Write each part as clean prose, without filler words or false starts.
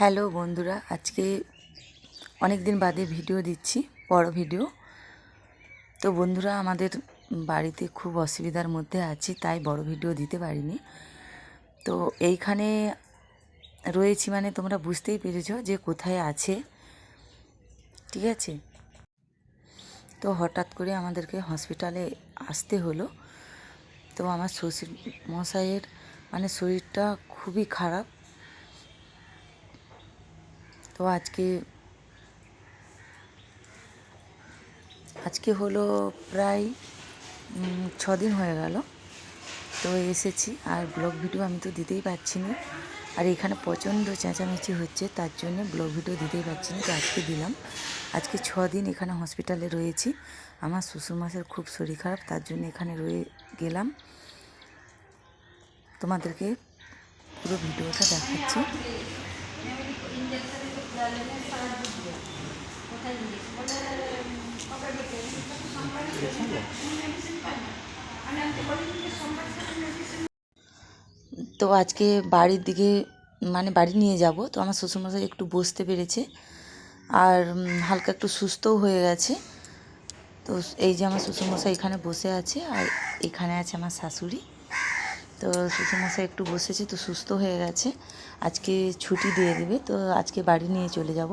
Hello বন্ধুরা, আজকে অনেক দিন বাদে ভিডিও দিচ্ছি, বড় ভিডিও। তো বন্ধুরা, আমাদের বাড়িতে খুব অসুবিধার মধ্যে আছি, তাই বড় ভিডিও দিতে পারিনি। তো এইখানে রয়েছি মানে তোমরা বুঝতেই পেরেছ যে কোথায় আছে, ঠিক আছে। তো হঠাৎ করে আমাদেরকে হসপিটালে আসতে হলো। তো আমার শ্বশুর মশাইয়ের মানে শরীরটা খুবই খারাপ। তো আজকে হলো প্রায় 6 দিন হয়ে গেল। তো এসেছি, আর ব্লগ ভিডিও আমি তো দিতেই পারছি না। আর এখানে প্রচণ্ড চেঁচামেচি হচ্ছে, তার জন্য ব্লগ ভিডিও দিতেই পারছি না। তো আজকে দিলাম। আজকে 6 দিন এখানে হসপিটালে রয়েছি। আমার শ্বশুরমশাইয়ের খুব শরীর খারাপ, তার জন্য এখানে রয়ে গেলাম। তোমাদেরকে পুরো ভিডিওটা দেখাচ্ছি। তো আজকে বাড়ির দিকে মানে বাড়ি নিয়ে যাব। তো আমার শ্বশুরমশাই একটু বসতে পেরেছে, আর হালকা একটু সুস্থও হয়ে গেছে। তো এই যে আমার শ্বশুরমশাই এখানে বসে আছে, আর এখানে আছে আমার শাশুড়ি। তো শ্বশুরমশাই একটু বসেছে, তো সুস্থ হয়ে গেছে। আজকে ছুটি দিয়ে দেবে, তো আজকে বাড়ি নিয়ে চলে যাব।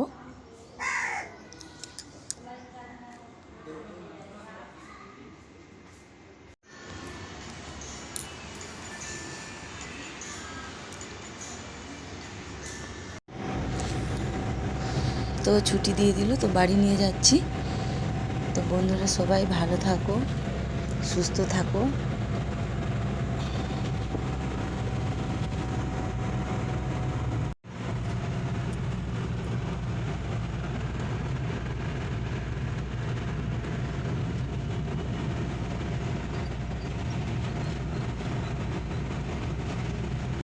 তো ছুটি দিয়ে দিল, তো বাড়ি নিয়ে যাচ্ছি। তো বন্ধুরা, সবাই ভালো থাকো, সুস্থ থাকো।